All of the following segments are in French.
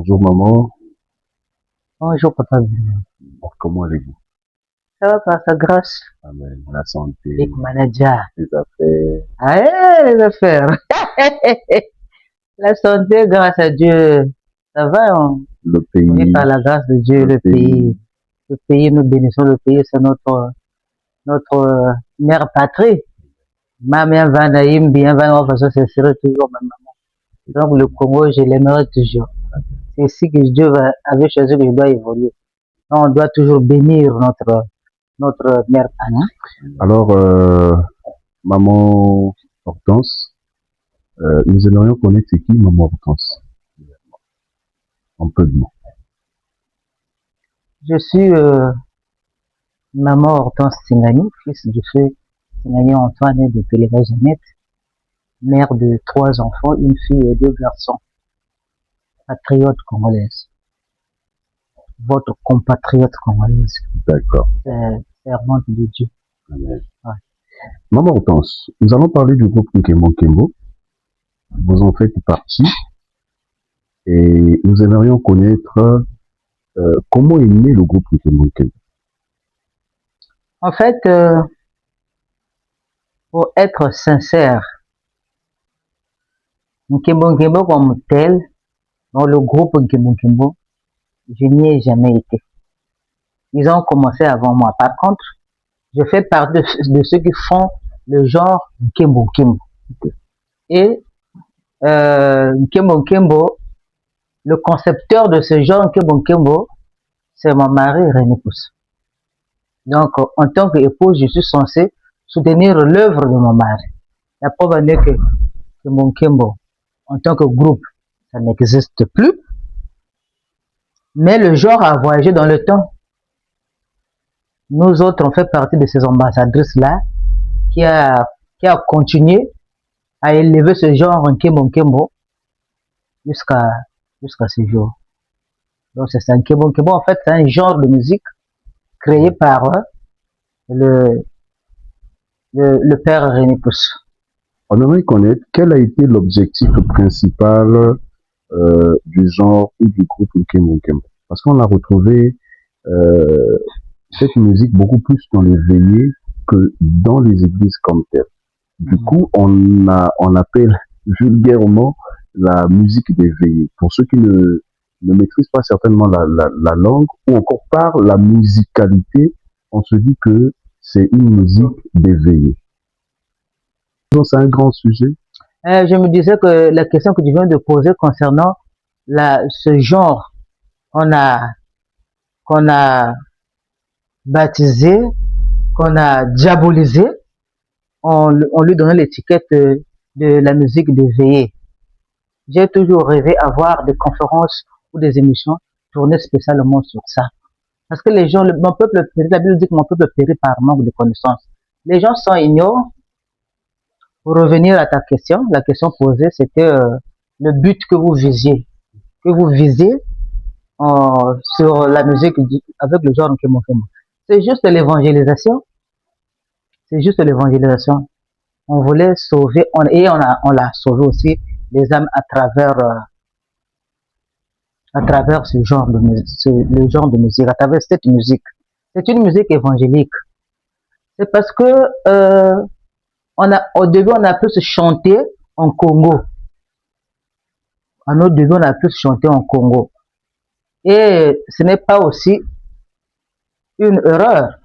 Bonjour maman. Bonjour, papa. Bon, comment allez-vous? Ça va par sa grâce. Amen. La santé, Big manager. les affaires. Ah, les affaires. La santé, grâce à Dieu. Ça va, Le on est pays, par la grâce de Dieu, le pays. Le pays, nous bénissons le pays, c'est notre mère patrie. Ma mère va naïm, bien va, de façon, c'est sera toujours ma maman. Donc, le Congo, je l'aimerai toujours. C'est ici que Dieu avait choisi que je dois évoluer. Donc, on doit toujours bénir notre mère patrie. Alors, maman Hortense, nous aimerions connaître c'est qui maman Hortense. En peu de mots. Je suis maman Hortense Tingani, fils du feu Tingani Antoine et de Péléva Jeannette, mère de 3 enfants, une fille et 2 garçons, patriote congolaise. Votre compatriote congolaise. D'accord. Servante de Dieu. Amen. Ouais. Maman Hortense, nous allons parler du groupe Nkembo Nkembo. Vous en faites partie. Et nous aimerions connaître comment est né le groupe Nkembo Nkembo. En fait, pour être sincère, Nkembo Nkembo comme tel, dans le groupe Nkembo Nkembo, je n'y ai jamais été. Ils ont commencé avant moi. Par contre, je fais partie de ceux qui font le genre Nkembo Nkembo. Et Nkembo Nkembo, le concepteur de ce genre Nkembo Nkembo, c'est mon mari René Pousse. Donc, en tant qu'épouse, je suis censé soutenir l'œuvre de mon mari. La preuve en est que Nkembo Nkembo, en tant que groupe, ça n'existe plus. Mais le genre a voyagé dans le temps. Nous autres, on fait partie de ces ambassadrices-là qui a continué à élever ce genre Nkembo Nkembo jusqu'à ce jour. Donc c'est ça, Nkembo Nkembo, en fait, c'est un genre de musique créé par le père René Pousse. On aimerait connaître quel a été l'objectif principal du genre ou du groupe Nkembo Nkembo. Parce qu'on a retrouvé cette musique beaucoup plus dans les veillées que dans les églises comme telles. Du coup, on appelle vulgairement la musique des veillées. Pour ceux qui ne maîtrisent pas certainement la langue ou encore par la musicalité, on se dit que c'est une musique des veillées. C'est un grand sujet. Je me disais que la question que tu viens de poser concernant ce genre qu'on a baptisé, qu'on a diabolisé, on lui donnait l'étiquette de la musique des veillées. J'ai toujours rêvé avoir des conférences ou des émissions tournées spécialement sur ça. Parce que les gens, mon peuple périt, la Bible dit que mon peuple périt par manque de connaissances. Les gens sont ignorants. Pour revenir à ta question, la question posée, c'était le but que vous visiez. Sur la musique avec le genre Nkembo Nkembo. C'est juste l'évangélisation. C'est juste l'évangélisation. On voulait sauver, on l'a sauvé aussi, les âmes à travers ce genre de musique, à travers cette musique. C'est une musique évangélique. C'est parce que au début, on a pu se chanter en Congo. À notre début, on a pu se chanter en Congo. Et ce n'est pas aussi une erreur.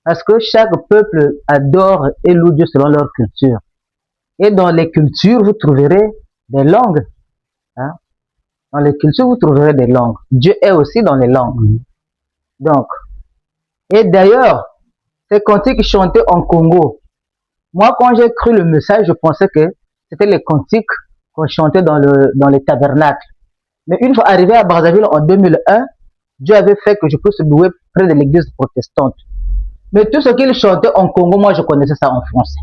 Parce que chaque peuple adore et loue Dieu selon leur culture. Et dans les cultures, vous trouverez des langues. Hein? Dans les cultures, vous trouverez des langues. Dieu est aussi dans les langues. Donc, et d'ailleurs, ces cantiques chantés en Congo, moi, quand j'ai cru le message, je pensais que c'était les cantiques qu'on chantait dans les tabernacles. Mais une fois arrivé à Brazzaville en 2001, Dieu avait fait que je puisse louer près de l'église protestante. Mais tout ce qu'il chantait en Congo, moi, je connaissais ça en français.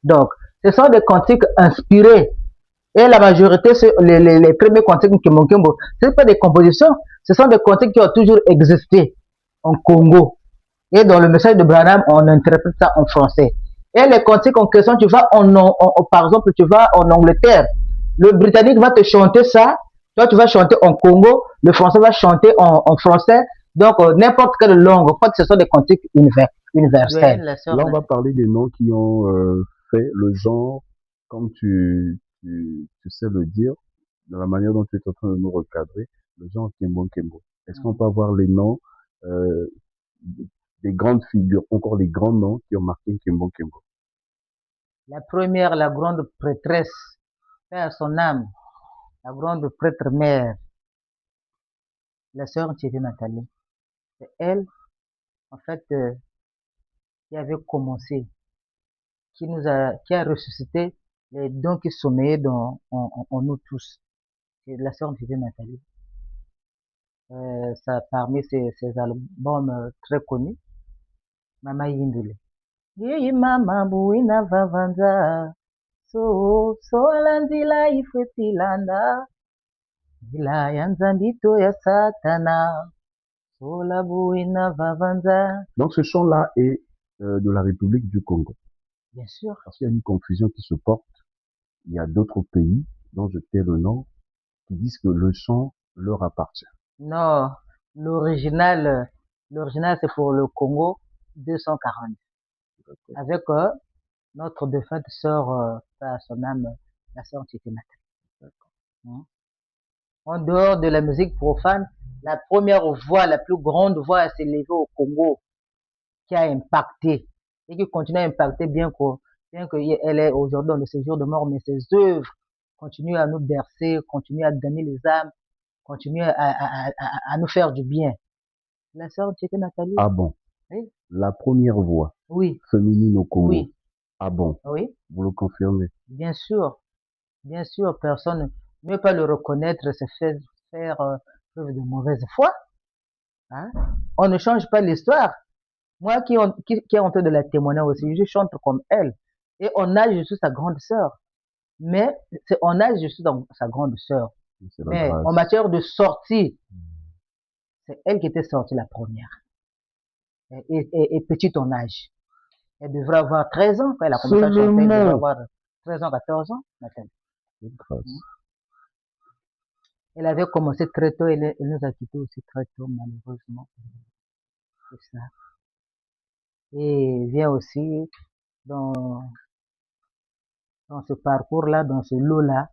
Donc, ce sont des cantiques inspirés. Et la majorité, les premiers cantiques Nkembo Nkembo, ce ne sont pas des compositions, ce sont des cantiques qui ont toujours existé en Congo. Et dans le message de Branham, on interprète ça en français. Et les cantiques en question, tu vas par exemple, tu vas en Angleterre, le Britannique va te chanter ça, Toi, tu vas chanter en Congo, le français va chanter en français. Donc, n'importe quelle langue, faut que ce soit des cantiques universels. Là, on va parler des noms qui ont fait le genre, comme tu sais le dire, de la manière dont tu es en train de nous recadrer, le genre Kembo Kembo. Est-ce qu'on peut avoir les noms euh, des grandes figures, encore les grands noms qui ont marqué Kembo Kembo? La première, la grande prêtresse, paix à son âme, la grande prêtre mère, la sœur Thierry Nathalie. C'est elle, en fait, qui avait commencé, qui a ressuscité les dons qui sommeillent en nous tous. C'est la sœur Thierry Nathalie. Ça, parmi ses albums très connus, Mama Yindule. Yeye mama buina vavanza, so landila ifetilanda, ila yanzambito ya satana, so la buina vavanza. Donc ce chant-là est de la République du Congo. Bien sûr. Parce qu'il y a une confusion qui se porte. Il y a d'autres pays dont je tais le nom qui disent que le chant leur appartient. Non, l'original, c'est pour le Congo 240. Avec notre défunte sœur, à son âme, la sœur Tchikinata. En dehors de la musique profane, la première voix, la plus grande voix à s'élever au Congo, qui a impacté et qui continue à impacter bien qu'elle est aujourd'hui dans le séjour de mort, mais ses œuvres continuent à nous bercer, continuent à gagner les âmes, continuent à nous faire du bien. La sœur Tchéké Nathalie. Ah bon? Oui. La première voix oui. féminine au Congo. Oui. Ah bon? Oui. Vous le confirmez? Bien sûr, personne ne peut pas le reconnaître, c'est faire preuve de mauvaise foi. Hein? On ne change pas l'histoire. Moi qui est en train de la témoigner aussi, je chante comme elle. Et on âge, je suis sa grande sœur. Mais c'est en âge, je suis dans sa grande sœur. Mais en matière de sortie, c'est elle qui était sortie la première. Et petite en âge. Elle devrait avoir 13 ans quand elle a commencé à chanter. Elle devrait avoir 13 ans, 14 ans, Nathalie. Elle avait commencé très tôt, elle nous a quittés aussi très tôt, malheureusement. C'est ça. Et vient aussi dans ce parcours-là, dans ce lot-là,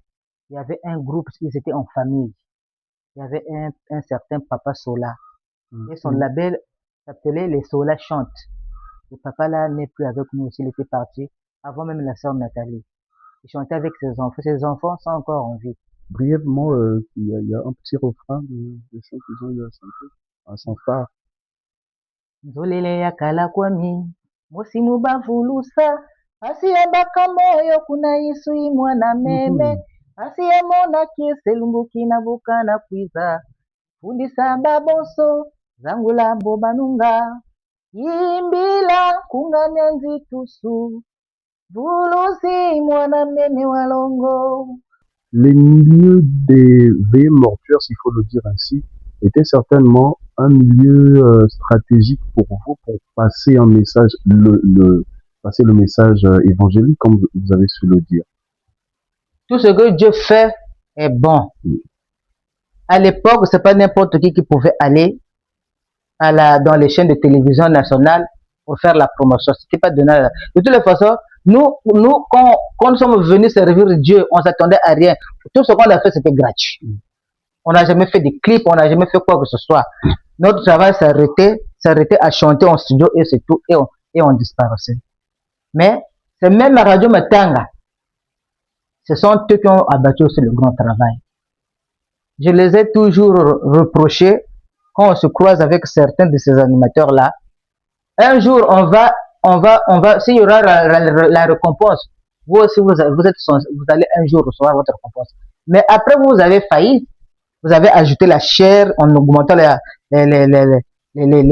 il y avait un groupe, ils étaient en famille. Il y avait un certain Papa Sola. Et son label s'appelait Les Sola Chantent. Le papa là n'est plus avec nous aussi, il était parti avant même la sœur Nathalie. Il chantait avec ses enfants. Ses enfants sont encore en vie. Brièvement, il y a un petit refrain de chant qu'ils ont eu à chanter, à son phare. Nzolele ya kala kwami, musimu bavulusa, asiyebaka moyo kuna isui mwana meme, asiyemona kieselumbuki na buka na kwiza, fundisa babonso, zangula bobanunga, yimbila kunganya nzitusu, vulusi mwana meme walongo. Les milieux des veillées mortuaires, s'il faut le dire ainsi, étaient certainement un milieu stratégique pour vous, pour passer un message, passer le message évangélique, comme vous avez su le dire. Tout ce que Dieu fait est bon. Oui. À l'époque, c'est pas n'importe qui pouvait aller dans les chaînes de télévision nationales pour faire la promotion. C'était pas donné. De toutes les façons, nous, quand nous sommes venus servir Dieu, on s'attendait à rien. Tout ce qu'on a fait, c'était gratuit. On n'a jamais fait de clips, on n'a jamais fait quoi que ce soit. Notre travail s'arrêtait à chanter en studio et c'est tout, et on disparaissait. Mais c'est même la radio Matanga. Ce sont eux qui ont abattu aussi le grand travail. Je les ai toujours reprochés quand on se croise avec certains de ces animateurs-là. Un jour, s'il y aura la récompense, vous aussi, vous allez un jour recevoir votre récompense. Mais après, vous avez failli, vous avez ajouté la chair en augmentant les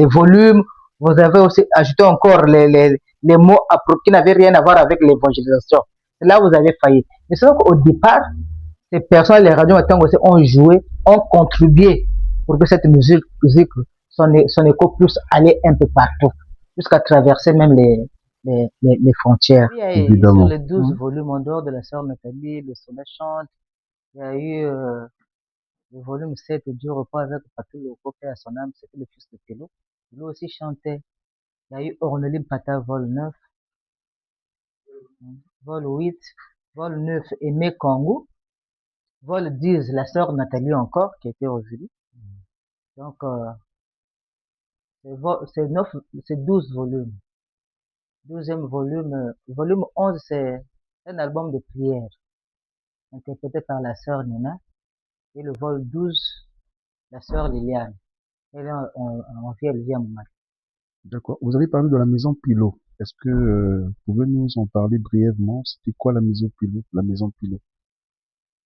volumes, vous avez aussi ajouté encore les mots qui n'avaient rien à voir avec l'évangélisation. Là, vous avez failli. Mais c'est qu'au départ, ces personnes, les radios aussi ont joué, ont contribué pour que cette musique son écho puisse aller un peu partout, jusqu'à traverser même les frontières. Il y a eu sur les 12 volumes, en dehors de la sœur Nathalie, le Sola Chante, il y a eu Le volume 7 du repas avec Patou Loko, paix à son âme, c'était le fils de Télo. Lui aussi chantait. Il y a eu Orneline Pata, vol 9, vol 8, vol 9, Aimé Kangou, vol 10, la sœur Nathalie encore, qui était aujourd'hui. Donc, c'est 9, c'est 12 volumes. 12e volume, volume 11, c'est un album de prière, interprété par la sœur Nina. Et le vol 12, la sœur Liliane. Elle est en vie, elle vit à Montmartre. D'accord. Vous avez parlé de la maison Pilot. Est-ce que vous pouvez nous en parler brièvement? C'était quoi la maison Pilot? La maison Pilot.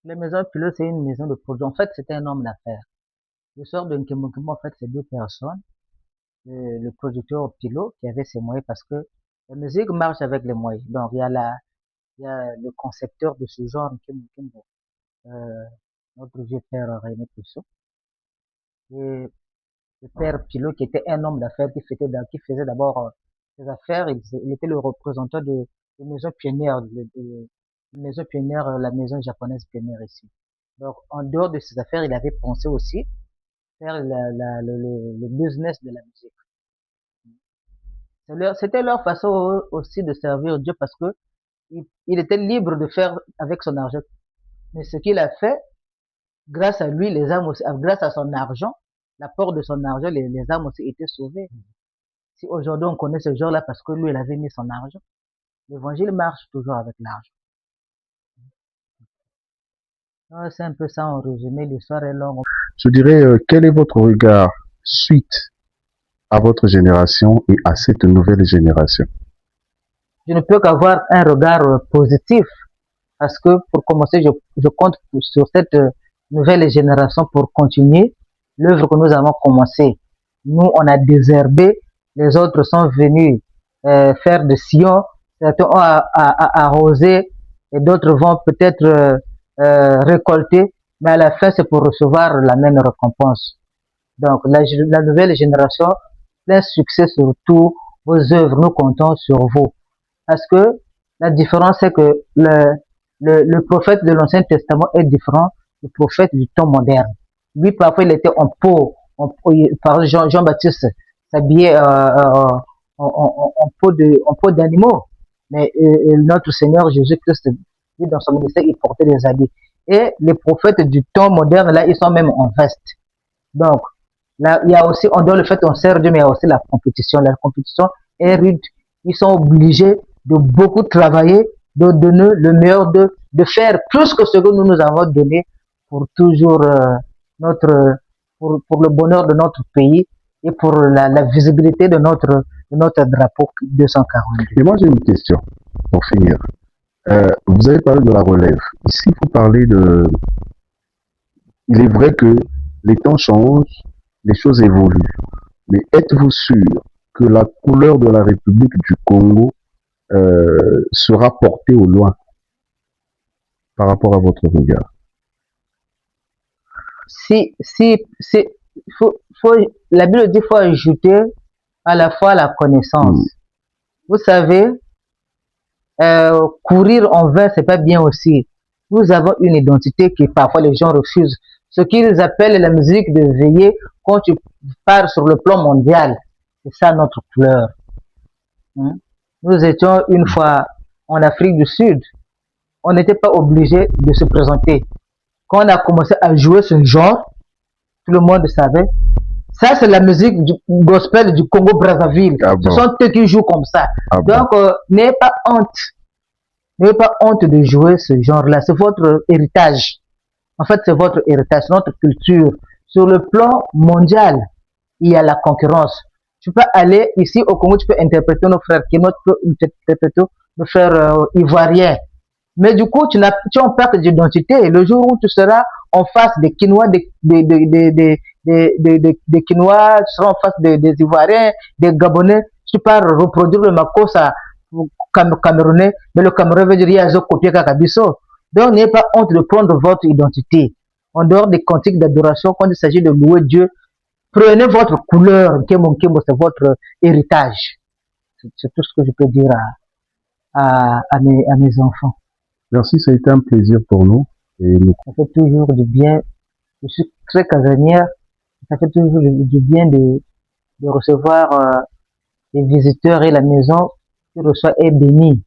La maison Pilote, c'est une maison de production. En fait, c'était un homme d'affaires. Le sort de Nkemokemo, en fait, c'est deux personnes. Le producteur Pilot, qui avait ses moyens, parce que la musique marche avec les moyens. Donc, il y a le concepteur de ce genre, Nkemokemo, notre vieux père René Pousseau. Et le père Pilot, qui était un homme d'affaires, qui faisait d'abord ses affaires. Il était le représentant de maison pionnière, maison pionnière, la maison japonaise pionnière ici. Donc, en dehors de ses affaires, il avait pensé aussi faire le business de la musique. C'était leur façon aussi de servir Dieu, parce que il était libre de faire avec son argent. Mais ce qu'il a fait, grâce à lui, les âmes aussi, grâce à son argent, l'apport de son argent, les âmes aussi étaient sauvées. Si aujourd'hui on connaît ce genre-là, parce que lui, il avait mis son argent, l'évangile marche toujours avec l'argent. C'est un peu ça en résumé, l'histoire est longue. Je dirais, quel est votre regard suite à votre génération et à cette nouvelle génération? Je ne peux qu'avoir un regard positif, parce que pour commencer, je compte sur cette nouvelle génération pour continuer l'œuvre que nous avons commencée. Nous, on a désherbé, les autres sont venus faire de sillon, certains ont arrosé et d'autres vont peut-être récolter, mais à la fin, c'est pour recevoir la même récompense. Donc, la nouvelle génération, plein succès sur tous vos œuvres, nous comptons sur vous. Parce que la différence, c'est que le prophète de l'Ancien Testament est différent du prophète du temps moderne. Lui, parfois, il était par exemple, Jean-Baptiste s'habillait en peau d'animaux. Mais notre Seigneur Jésus-Christ, lui, dans son ministère, il portait des habits. Et les prophètes du temps moderne, là, ils sont même en veste. Donc, là, il y a aussi, en dehors le fait qu'on sert Dieu, mais il y a aussi la compétition. La compétition est rude. Ils sont obligés de beaucoup travailler, de donner le meilleur de faire plus que ce que nous nous avons donné pour toujours pour le bonheur de notre pays et pour la visibilité de notre drapeau 242. Et moi, j'ai une question pour finir. Vous avez parlé de la relève. Ici, vous parlez de... Il est vrai que les temps changent, les choses évoluent. Mais êtes-vous sûr que la couleur de la République du Congo sera portée au loin par rapport à votre regard? La Bible dit qu'il faut ajouter à la fois la connaissance. Vous savez, courir en vain, c'est pas bien aussi. Nous avons une identité que parfois les gens refusent. Ce qu'ils appellent la musique de veillée, quand tu pars sur le plan mondial, c'est ça notre couleur. Nous étions une fois en Afrique du Sud, on n'était pas obligé de se présenter. Quand on a commencé à jouer ce genre, tout le monde savait. Ça, c'est la musique du gospel du Congo-Brazzaville. Ah bon? Ce sont eux qui jouent comme ça. Ah donc, n'ayez pas honte. N'ayez pas honte de jouer ce genre-là. C'est votre héritage. En fait, c'est votre héritage, notre culture. Sur le plan mondial, il y a la concurrence. Tu peux aller ici au Congo, tu peux interpréter nos frères Kino, tu peux interpréter nos frères ivoiriens. Mais du coup, tu es en perte d'identité. Le jour où tu seras en face des Quinois, des Quinois, tu seras en face des Ivoiriens, des Gabonais, tu peux reproduire le Makossa camerounais, mais le Cameroun veut dire Yazo copier Kakabiso. Donc, n'ayez pas honte de prendre votre identité. En dehors des cantiques d'adoration, quand il s'agit de louer Dieu, prenez votre couleur, c'est votre héritage. C'est tout ce que je peux dire à mes enfants. Merci, ça a été un plaisir pour nous. Et nous... Ça fait toujours du bien. Je suis très casanière. Ça fait toujours du bien de recevoir les visiteurs et la maison qui reçoit est bénie.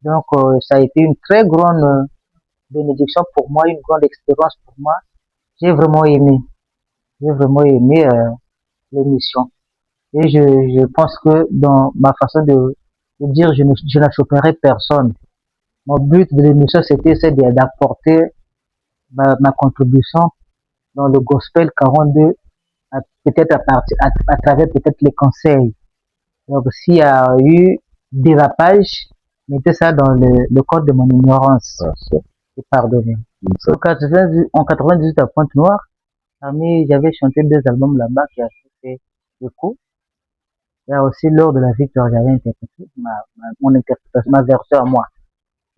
Donc, ça a été une très grande bénédiction pour moi, une grande expérience pour moi. J'ai vraiment aimé. J'ai vraiment aimé l'émission. Et je pense que dans ma façon de dire, je n'achopperai personne. Mon but de l'émission, c'est d'apporter ma contribution dans le gospel 42, peut-être à travers peut-être les conseils. Donc, s'il y a eu dérapage, mettez ça dans le code de mon ignorance. Et pardonnez. En 98 à Pointe-Noire, j'avais chanté 2 albums là-bas qui a fait écho. Il y a aussi l'heure de la victoire, j'avais interprété mon interprétation, ma version à moi.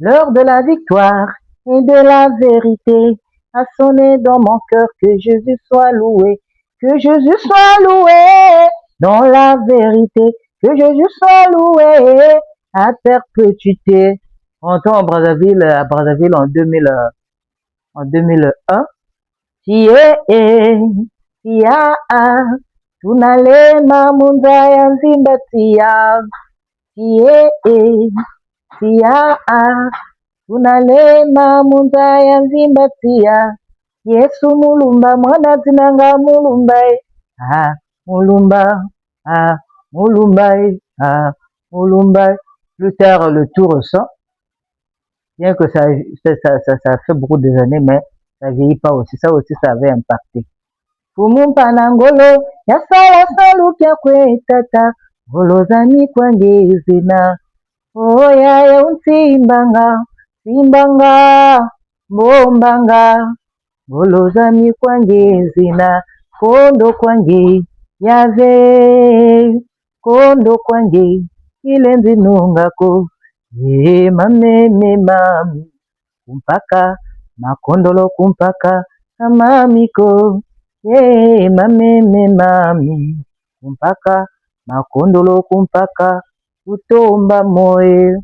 L'heure de la victoire et de la vérité a sonné dans mon cœur, que Jésus soit loué, que Jésus soit loué dans la vérité, que Jésus soit loué à perpétuité. Rentrons à Brazzaville en 2001. Tunalema munzaya nzimbatia. Tunalema munzaya nzimbatia. Yesu mulumba mwana zinanga mulumba. Mulumba. Mulumba. Plus tard, le tout ressent. Bien que ça fait beaucoup de années, mais ça vieillit pas aussi. Ça aussi, ça avait impacté. Fumumpa na ngolo, yasala salu kya kwetata, ngolo zami kwange zina. Oya ya unsimbanga, simbanga, bombanga, ngolo zami kwange zina. Kondo kwange, yave, kondo kwange, ilenzi nungako. Mame mami, kumpaka, makondolo kumpaka, mamiko. Mame mami, kumpaka, makondolo kumpaka, utomba moe.